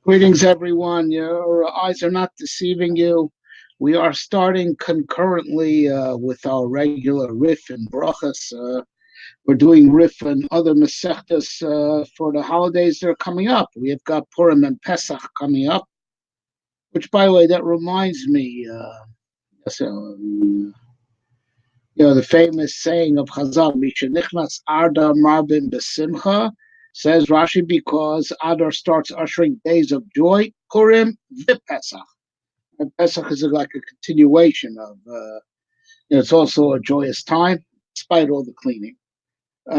Greetings, everyone. Your eyes are not deceiving you. We are starting concurrently with our regular Rif and Brachas. We're doing Rif and other Maseches for the holidays that are coming up. We have got Purim and Pesach coming up, which, by the way, that reminds me, the famous saying of Chazal, Mishenichnas Adar Marbin Besimcha, says Rashi, because Adar starts ushering days of joy, Purim, Vipesach. And Pesach is like a continuation of, it's also a joyous time, despite all the cleaning. In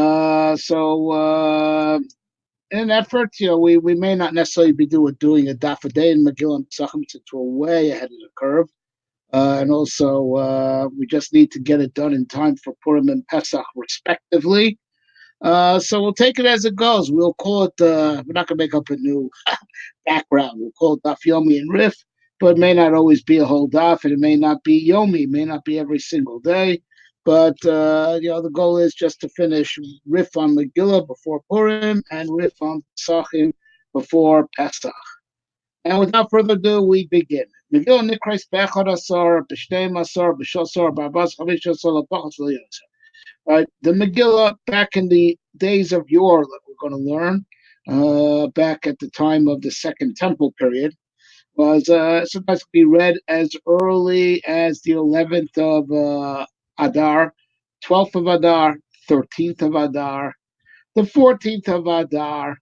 an effort, we may not necessarily be doing a daf a day in Megillah and Pesachim, since we're way ahead of the curve. And also, we just need to get it done in time for Purim and Pesach, respectively. So we'll take it as it goes. We'll call it, we're not going to make up a new background. We'll call it Daf Yomi and Rif, but it may not always be a whole Daf, and it may not be Yomi, it may not be every single day. But, the goal is just to finish Rif on Megillah before Purim and Rif on Pesachim before Pesach. And without further ado, we begin. Megillah Nikrais Bechad Asar, B'Shteim Asar, B'Shosar, B'Arbas Chavish Asar, L'Pachas L'Yosar. Right, the Megillah back in the days of yore that we're going to learn, back at the time of the Second Temple period, was sometimes be read as early as the 11th of Adar, 12th of Adar, 13th of Adar, the 14th of Adar,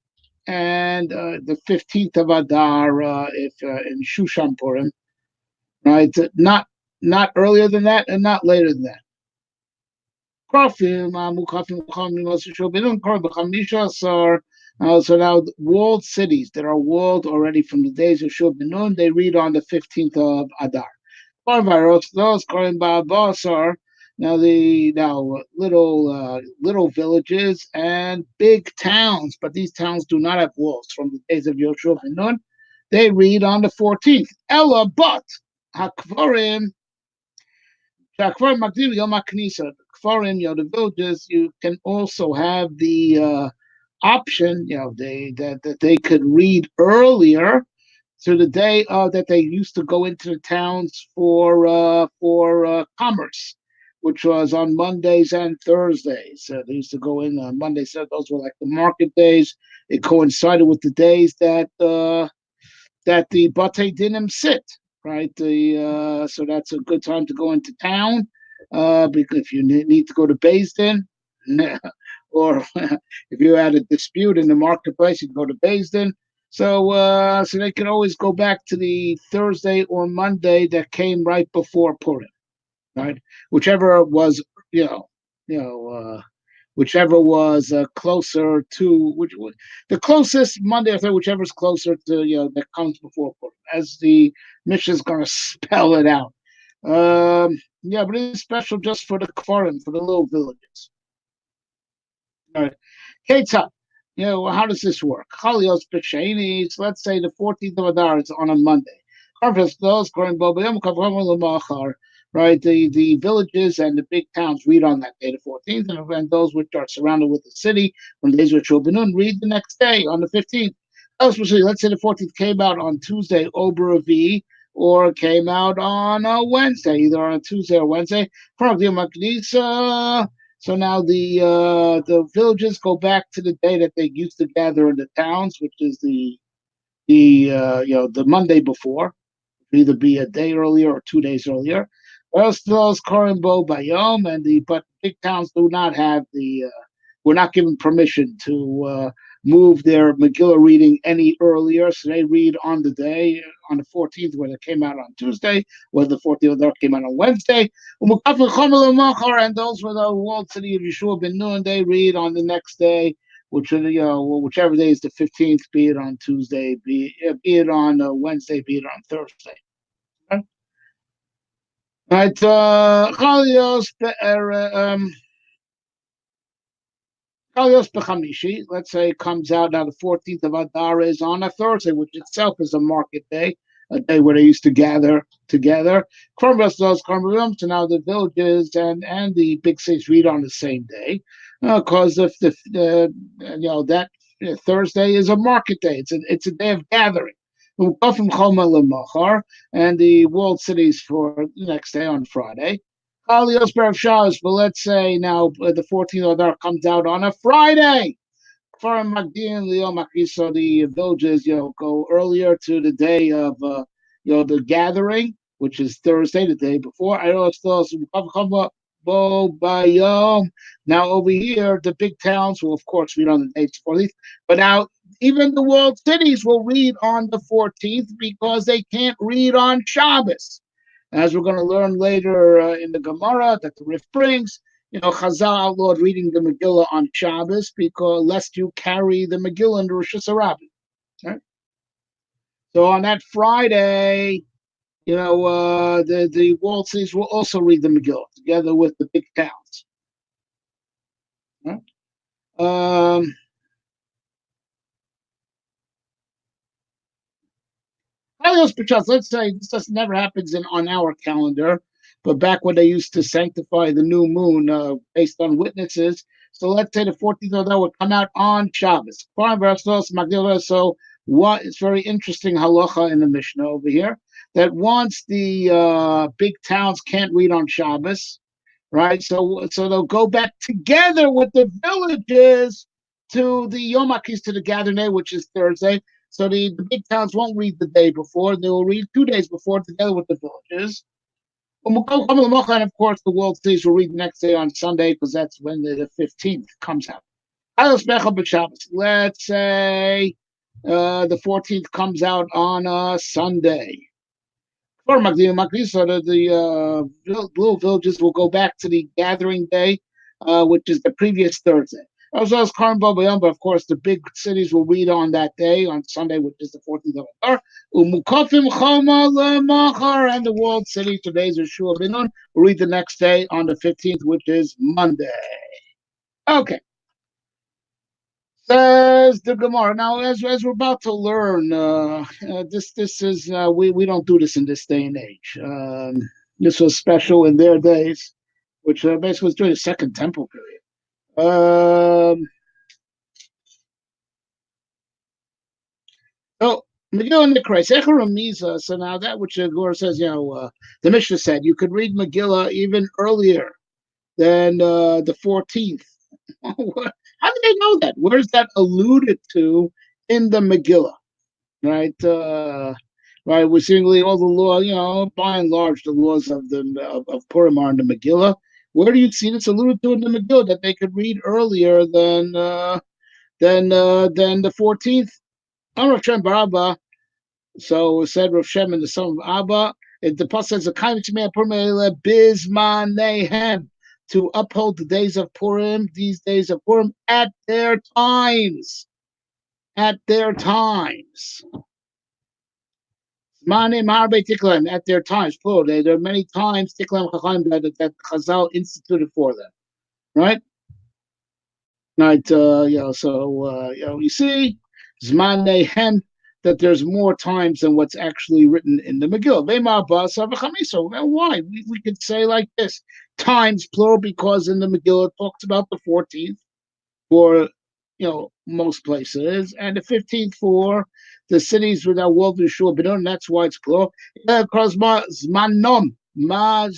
and the 15th of Adar, if in Shushan Purim, right? Not earlier than that, and not later than that. So now walled cities that are walled already from the days of Shul Bin, they read on the 15th of Adar. Now little villages and big towns, but these towns do not have walls from the days of Yoshua ben Nun. They read on the 14th. Ella, but Hakvarim, the villages, you can also have the option, that they could read earlier to the day that they used to go into the towns for commerce, which was on Mondays and Thursdays. They used to go in on Mondays. So those were like the market days. It coincided with the days that the Batei Dinim sit. Right, so that's a good time to go into town, because if you need to go to Beis Din, or if you had a dispute in the marketplace, you can go to Beis Din. So they can always go back to the Thursday or Monday that came right before Purim, right? Whichever was, whichever was closer to the closest Monday or Thursday, whichever is closer to that comes before Purim, as the Mishnah is going to spell it out. But it's special just for the Kfarim, for the little villages. All right, Ketzah. How does this work? Chalios B'Sheinis. Let's say the 14th of Adar is on a Monday. Right, the villages and the big towns read on that day, the 14th, and those which are surrounded with the city, when the days of Shul Bin, read the next day on the 15th. Especially, let's say the 14th came out on Tuesday, Oberavi, or came out on a Wednesday, either on a Tuesday or Wednesday. So now the villages go back to the day that they used to gather in the towns, which is the Monday before, either be a day earlier or 2 days earlier. Those Korimbo Bayom, but big towns do not have we're not given permission to move their Megillah reading any earlier, so they read on the day, on the 14th, whether it came out on Tuesday, whether the 14th came out on Wednesday. And those were the walled city of Yeshua ben Nun, they read on the next day, whichever day is the 15th, be it on Tuesday, be it on Wednesday, be it on Thursday. Okay? Right, Chalios B'Chamishi, let's say it comes out now, the 14th of Adar is on a Thursday, which itself is a market day, a day where they used to gather together. So now the villages and the big cities read on the same day, because if that Thursday is a market day, it's a day of gathering. and the walled cities for the next day on Friday. But let's say now the 14th Adar comes out on a Friday. So the villages, go earlier to the day of, the gathering, which is Thursday, the day before. Now over here, the big towns will, of course, read on the day before these. But now even the walled cities will read on the 14th because they can't read on Shabbos. As we're going to learn later in the Gemara that the Rif brings, Chazal outlawed reading the Megillah on Shabbos because lest you carry the Megillah in the Rosh Hashanah. Right? So on that Friday, the walled cities will also read the Megillah together with the big towns. Right? Let's say this never happens on our calendar, but back when they used to sanctify the new moon based on witnesses. So let's say the 14th of that would come out on Shabbos. So what is very interesting halacha in the Mishnah over here, that once the big towns can't read on Shabbos, right? So they'll go back together with the villages to the Yom HaKis, to the gathering day, which is Thursday. So the big towns won't read the day before. They will read 2 days before together with the villages. And of course, the world cities will read the next day on Sunday because that's when the 15th comes out. Let's say the 14th comes out on a Sunday. So the little villages will go back to the gathering day, which is the previous Thursday. As well as but of course, the big cities will read on that day, on Sunday, which is the 14th of Adar. And the walled city, today's Yeshua Binon, will read the next day on the 15th, which is Monday. Okay. Says the Gemara. Now, as we're about to learn, this is we don't do this in this day and age. This was special in their days, which basically was during the Second Temple period. Megillah Nikra. So now that which the Gemara says, the Mishnah said you could read Megillah even earlier than the 14th. How do they know that? Where's that alluded to in the Megillah? Right? Right. We're seeing all the law, by and large, the laws of Purim are in the Megillah. Where do you see this alluded to in the Megillah that they could read earlier than the 14th? Rav Shem bar Abba. So said Rav Shem and the son of Abba. The pasuk says, Bismanehem, to uphold the days of Purim, these days of Purim, at their times. At their times. At their times, plural. There are many times that Chazal instituted for them. Right? Right, you see, Zmanehem, that there's more times than what's actually written in the Megillah. Why? We could say like this: times plural, because in the Megillah it talks about the 14th for most places, and the 15th for the cities without walled Yeshua Benon. That's why it's plural. Because Zmanom. Well,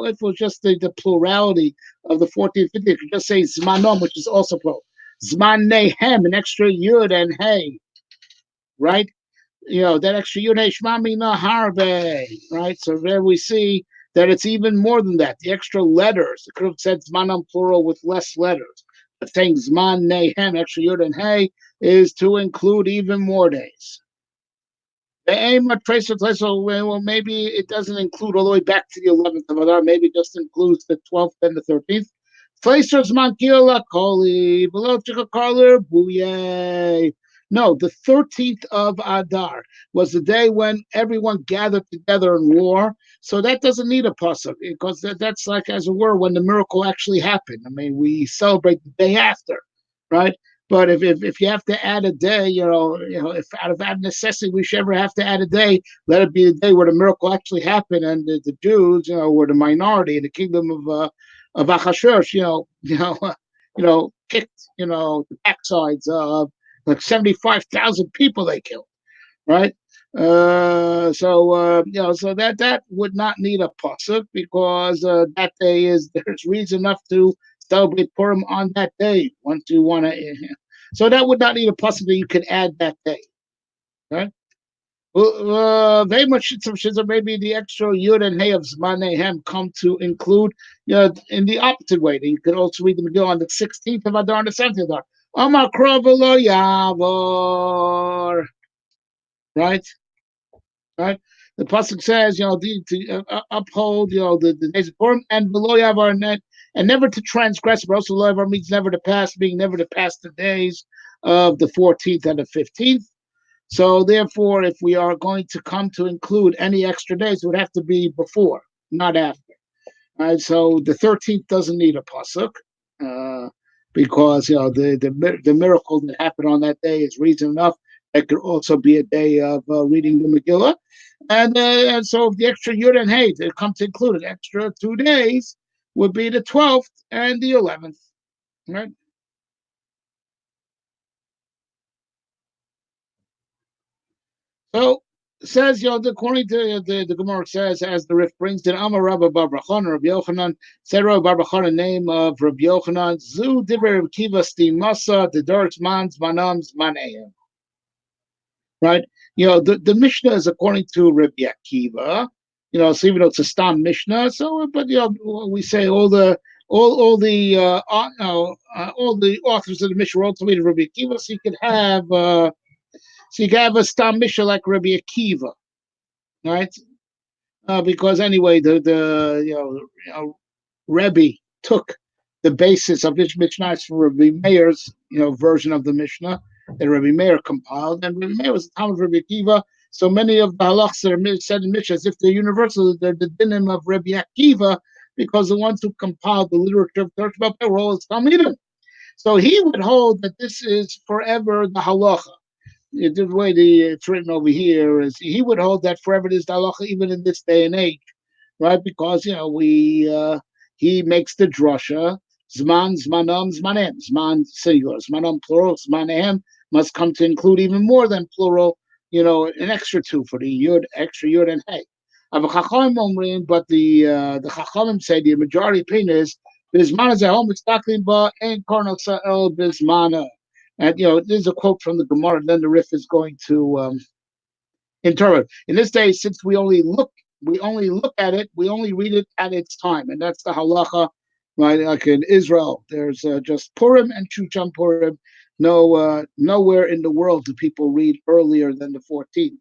if it was just the plurality of the 14th, 15th, you could just say Zmanom, which is also plural. Zmanehem, an extra yud and hey, right? That extra yud hey shmami naharbe, right? So there we see that it's even more than that. The extra letters. It could have said Zmanom plural with less letters. But saying Zmanehem, extra yud and hey, is to include even more days. The aim of tracer, well, maybe it doesn't include all the way back to the 11th of Adar. Maybe it just includes the 12th and the 13th. No, the 13th of Adar was the day when everyone gathered together in war. So that doesn't need a pasuk, because that's like, as it were, when the miracle actually happened. I mean, we celebrate the day after, right? But if you have to add a day, if out of necessity we should ever have to add a day, let it be the day where the miracle actually happened, and the Jews, were the minority in the kingdom of Achashverosh, kicked, the backsides of like 75,000 people they killed, right? So that would not need a pasuk because that day is there's reason enough to celebrate Purim on that day. Once you want to, so that would not need a pasuk that you could add that day, right? Well, very much some shizah, maybe the extra yud and hey of zmanehem come to include, in the opposite way. That you could also read the Megillah on the 16th of Adar and the 17th of Adar. Amar krovelo yavor, right? Right? The pasuk says, to uphold, the days of Purim and below Yavar and never to transgress. But also below Yavar means never to pass, being never to pass the days of the 14th and the 15th. So therefore, if we are going to come to include any extra days, it would have to be before, not after. So the 13th doesn't need a pasuk. Because the miracle that happened on that day is reason enough. It could also be a day of reading the Megillah, and so if the extra Yud and Hey that come to include an extra 2 days would be the 12th and the 11th, right? So says according to the Gemara says as the Rif brings in Amar Rabba Bar Bachon Rabbi Yochanan said Rabbi Bar Bachon name of Rabbi Yochanan Zu Diver Kiva Sti Masa the Dirt Mans Manams Maneim. Right? The Mishnah is according to Rabbi Akiva. So even though it's a Stam Mishnah, so but we say all the authors of the Mishnah were also made of Rabbi Akiva, so you can have a Stam Mishnah like Rabbi Akiva, right? Because anyway, Rebbe took the basis of this Mishnah from Rabbi Meir's version of the Mishnah that Rabbi Meir compiled, and Rabbi Meir was the time of Rabbi Akiva. So many of the halachas that are said in Mishnah as if they're universal, they're the dinim of Rabbi Akiva, because the ones who compiled the literature of Torah were all Talmudim. So he would hold that this is forever the halacha. The way it's written over here is he would hold that forever is the halacha even in this day and age, right? Because he makes the drasha zman zmanam zmanem zman singular zmanam plural zmanem must come to include even more than plural, an extra two for the yud extra yud and hey. But the chachamim say the majority opinion is bismana zehom mitztakim ba ein kornel sa'el bismana. And there's a quote from the Gemara, and then the Rif is going to interpret. In this day, since we only look at it, we only read it at its time, and that's the halacha, right? Like in Israel, there's just Purim and Shusham Purim. No, nowhere in the world do people read earlier than the 14th.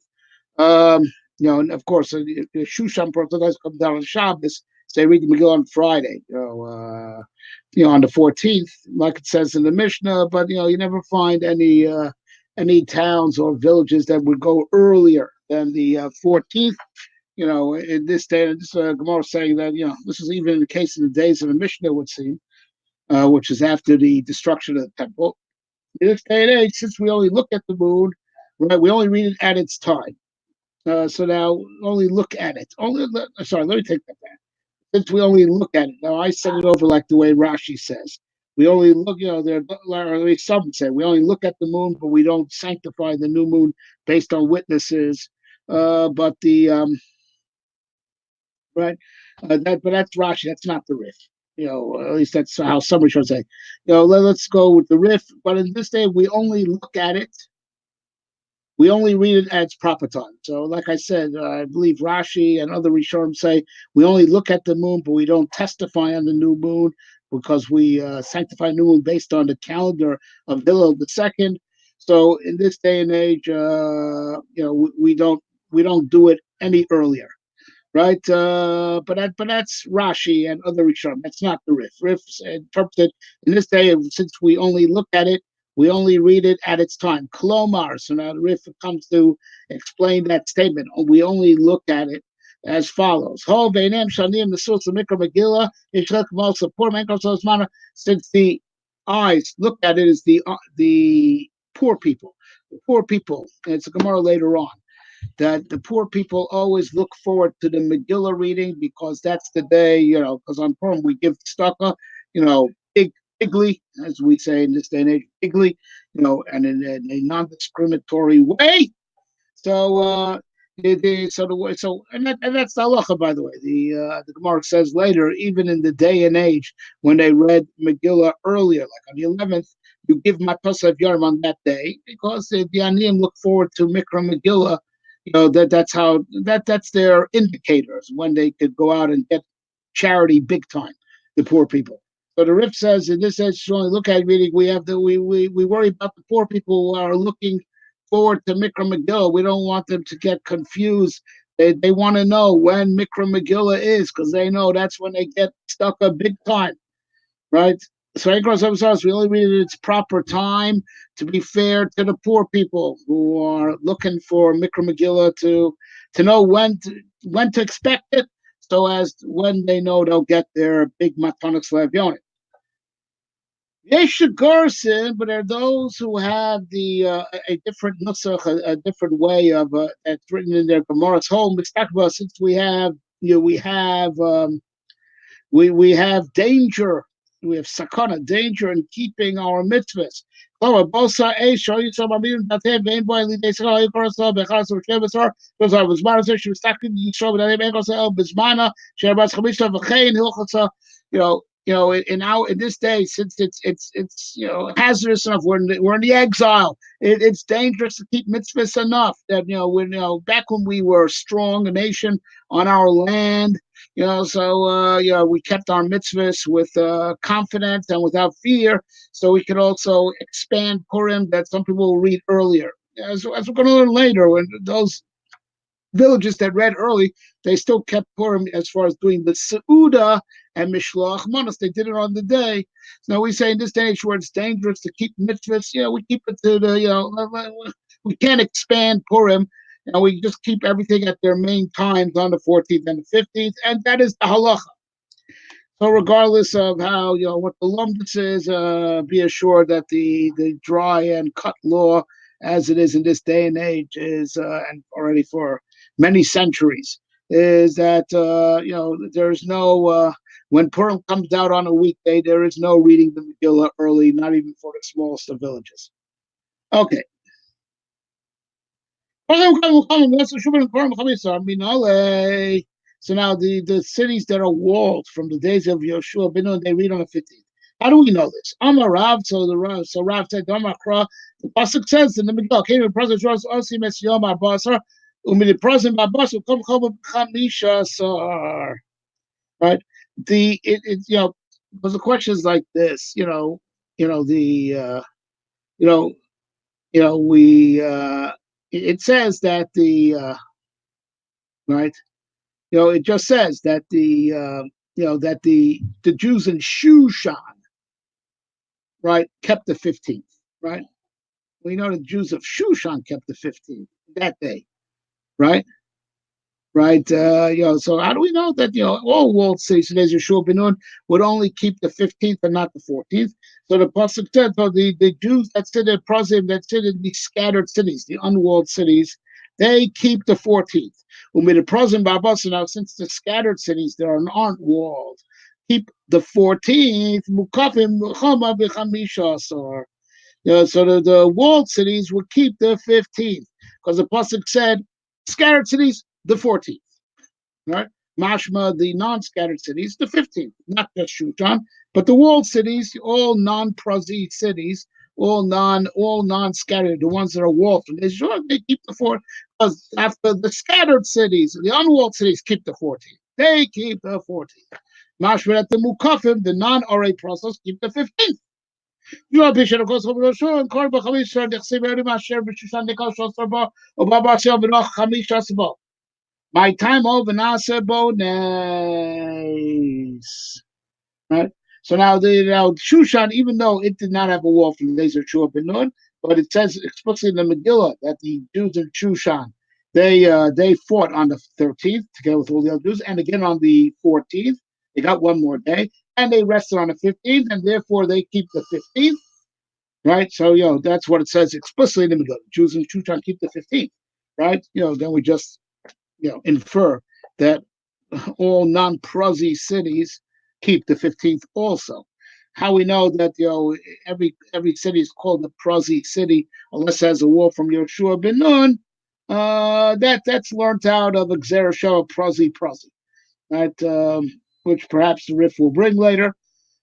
And of course, Shusham Purim sometimes comes down on Shabbos. So they read the Megillah on Friday. On the 14th, like it says in the Mishnah, but you never find any towns or villages that would go earlier than the 14th. In this day, this Gemara saying that this is even in the case of the days of the Mishnah, it would seem, which is after the destruction of the temple. In this day and age, since we only look at the moon, right, we only read it at its time. So now only look at it. Sorry, let me take that back. Since we only look at it. Now I set it over like the way Rashi says. We only look, there or at least some say we only look at the moon, but we don't sanctify the new moon based on witnesses. But the right, but that's Rashi. That's not the Rif. At least that's how somebody should say. Let's go with the Rif. But in this day, we only look at it. We only read it at its proper time. So, like I said, I believe Rashi and other Rishonim say we only look at the moon, but we don't testify on the new moon because we sanctify new moon based on the calendar of Hillel II. So, in this day and age, we don't do it any earlier, right? But that's Rashi and other Rishonim. That's not the Rif. Rif interpreted in this day, since we only look at it, we only read it at its time. Klomar. So now the Rif comes to explain that statement. We only look at it as follows. Since the eyes look at it as the poor people. The poor people. And it's a Gemara later on. That the poor people always look forward to the Megillah reading because that's the day, because on Purim we give tzedakah, bigly, as we say in this day and age, bigly, and in a non-discriminatory way. So and that's the halacha, by the way. The Gemara says later, even in the day and age when they read Megillah earlier, like on the 11th, you give Matosav Yorim on that day because the Aniyim look forward to Mikra Megillah. That's their indicators when they could go out and get charity big time, the poor people. So the Rif says in this age, look at reading. We worry about the poor people who are looking forward to Mikra Megillah. We don't want them to get confused. They want to know when Mikra Megillah is because they know that's when they get stuck a big time, right? So we only read it its proper time to be fair to the poor people who are looking for Mikra Megillah to know when to expect it, so as when they know they'll get their big Matanos Lev Yesh Garson, but there are those who have a different nusach, a different way of that's written in their Gemara's home. Since we have we have danger, we have sakana, danger in keeping our mitzvahs. In this day, since it's hazardous enough, we're in the exile. It's dangerous to keep mitzvahs enough that back when we were strong, a nation on our land. We kept our mitzvahs with confidence and without fear, so we could also expand Purim that some people will read earlier. As we're going to learn later, when those villages that read early, they still kept Purim as far as doing the Seuda and Mishloach Manos. They did it on the day. So now we say in this day where it's dangerous to keep mitzvahs, we keep it to we can't expand Purim. We just keep everything at their main times on the 14th and the 15th, and that is the halacha. So regardless of how, what the lumdus is, be assured that the dry and cut law, as it is in this day and age, is, and already for many centuries, is that, there's no, when Purim comes out on a weekday, there is no reading the Megillah early, not even for the smallest of villages. Okay. So now the cities that are walled from the days of Yoshua ben Nun, they read on the 15th. How do we know this? Amar Rav, so Rav said, Amar Kra, the pasuk says in the Megillah, came to present Rosh Osim Es Yom Abasar, the present Babasar come Chamisha Sar. Right? Because the question is like this, it says that right, it just says that that the Jews in Shushan, right, kept the 15th, right? We know the Jews of Shushan kept the 15th that day, right? Right, so how do we know that all walled cities, today's Yeshua ben Nun, would only keep the 15th and not the 14th? So the pasuk said, so the Jews that sit at Prozim, that sit in the scattered cities, the unwalled cities, they keep the 14th. The Prozim Babasa, now since the scattered cities there aren't walled, keep the 14th. Mukafim Chama b'chamisha asar. So the walled cities will keep the 15th because the pasuk said scattered cities the 14th, right? Mashma, the non-scattered cities, the 15th, not just Shushan, but the walled cities, all non-Prazi cities, all non-scattered, the ones that are walled from Israel, they keep the 4th, because after the scattered cities, the unwalled cities keep the 14th. They keep the 14th. Mashma at the Mukafim, the non-Arei process, keep the 15th. My time over Nasa Bones. Right? So now Shushan, even though it did not have a wall from Laser Shua ben Nun, but it says explicitly in the Megillah that the Jews in Shushan they fought on the 13th together with all the other Jews, and again on the 14th. They got one more day, and they rested on the 15th, and therefore they keep the 15th. Right? So that's what it says explicitly in the Megillah. Jews in Shushan keep the 15th. Right? Then we just infer that all non-Prazi cities keep the 15th also. How we know that every city is called a Prazi city unless it has a wall from Yoshua ben Nun, That's learned out of Xerashoa Prosi Prosi, right? Which perhaps the Rif will bring later,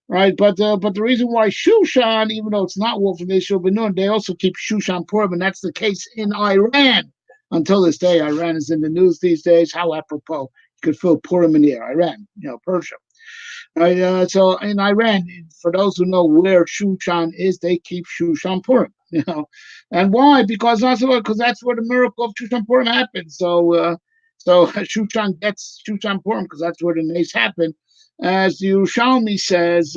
right? But the reason why Shushan, even though it's not Wolf of Israel Benun, they also keep Shushan Purim, and that's the case in Iran. Until this day, Iran is in the news these days. How apropos! You could feel Purim in the air. Iran, Persia. Right, so in Iran, for those who know where Shushan is, they keep Shushan Purim. And why? Because that's where the miracle of Shushan Purim happened. So Shushan gets Shushan Purim because that's where the nace happened. As the Yerushalmi says,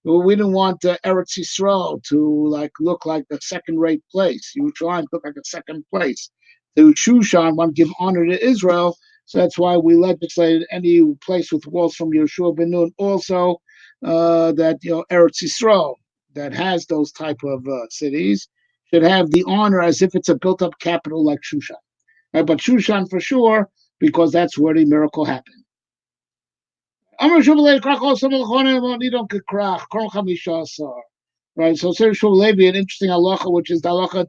we didn't want Eretz Yisrael to look like the second-rate place. Yerushalayim look like a second place. To Shushan, want to give honor to Israel. So that's why we legislated any place with walls from Yeshua ben Nun also that Eretz Yisrael that has those type of cities should have the honor as if it's a built-up capital like Shushan. Right? But Shushan for sure because that's where the miracle happened. Right, so Sir Levi, an interesting halacha, which is the halacha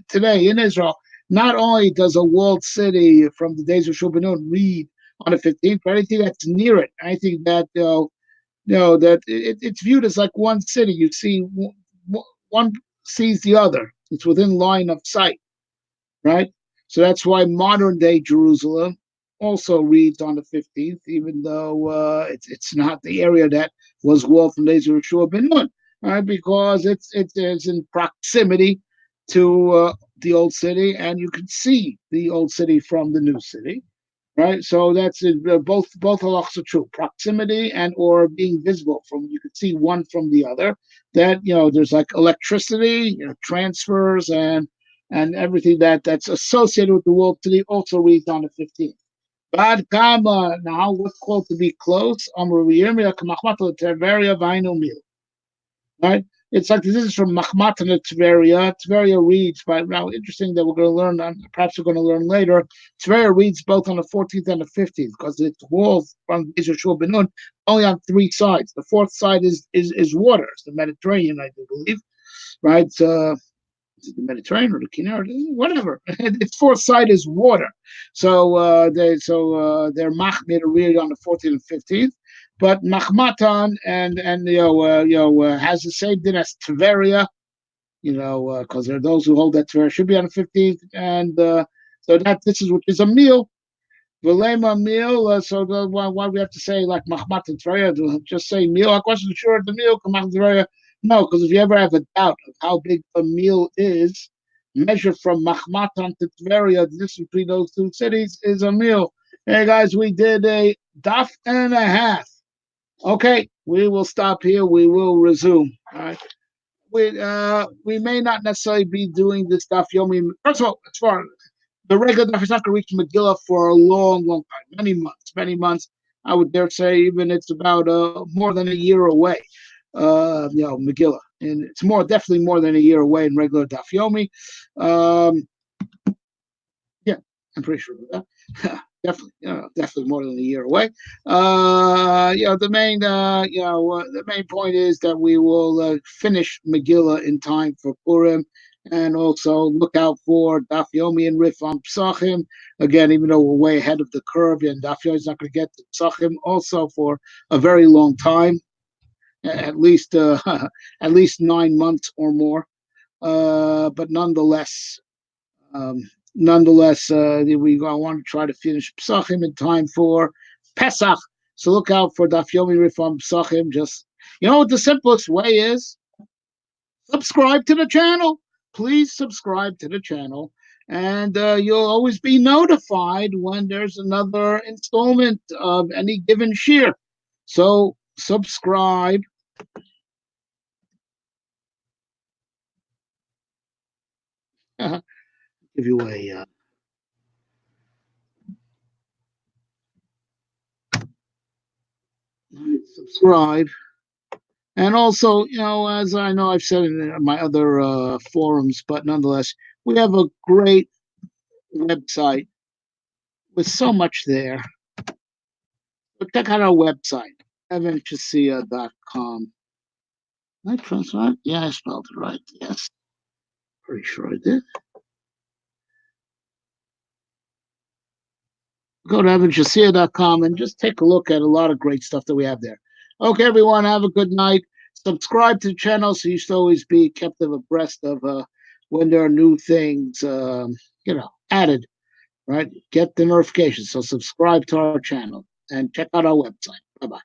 today in Israel. Not only does a walled city from the days of Shulchan read on the 15th, but anything that's near it, anything that that it's viewed as like one city. You see, one sees the other. It's within line of sight, right? So that's why modern day Jerusalem also reads on the 15th, even though it's not the area that was walled from days of Yeshua ben Nun, right? Because it's in proximity to the old city, and you can see the old city from the new city, right? So that's it. Both halachas are true: proximity and or being visible from. You can see one from the other. That there's like electricity, transfers, and everything that's associated with the walled city also reads on the 15th. Bad Kama, now what's called to be close, right? It's like this is from Machmat and Tveria. Tveria reads, but now interesting that we're going to learn, perhaps we're going to learn later. Tveria reads both on the 14th and the 15th because it's walls from Yeshua ben Nun only on three sides. The fourth side is water, it's the Mediterranean, I do believe, right? The Mediterranean or the Kinneret, whatever. Its fourth side is water. So they're machmir read on the 14th and 15th, but machmatan and has the same din as Tveria, because there are those who hold that Tveria should be on the 15th, and so that this is which is a meal. Velema meal, so why we have to say like Mahmat and Tveria, just say meal. Our question is sure the meal, Mahmat Tveria. No, because if you ever have a doubt of how big a meal is, measured from Mahmatan to Tveria, the distance between those two cities is a meal. Hey guys, we did a daf and a half. Okay, we will stop here. We will resume. All right. We may not necessarily be doing this daf Yomi. First of all, as far the regular daf is not going to reach Megillah for a long, long time, many months. I would dare say even it's about more than a year away. Megillah, and it's definitely more than a year away in regular daf Yomi. Yeah, I'm pretty sure of that. Definitely more than a year away. The main point is that we will finish Megillah in time for Purim, and also look out for Daf Yomi and Rif on Psachim. Again, even though we're way ahead of the curve, and Daf Yomi is not going to get to Psachim also for a very long time, at least 9 months or more. But nonetheless. I want to try to finish Psachim in time for Pesach. So look out for Daf Yomi Rif on Psachim. Just, what the simplest way is? Subscribe to the channel. Please subscribe to the channel. And you'll always be notified when there's another installment of any given shir. So subscribe. Give you a... subscribe. And also, as I know I've said in my other forums, but nonetheless, we have a great website with so much there. But check out our website, evanchasia.com. Did I translate? Yeah, I spelled it right. Yes. Pretty sure I did. Go to evanshasir.com and just take a look at a lot of great stuff that we have there. Okay, everyone, have a good night. Subscribe to the channel so you should always be kept abreast of when there are new things, added, right? Get the notifications. So subscribe to our channel and check out our website. Bye-bye.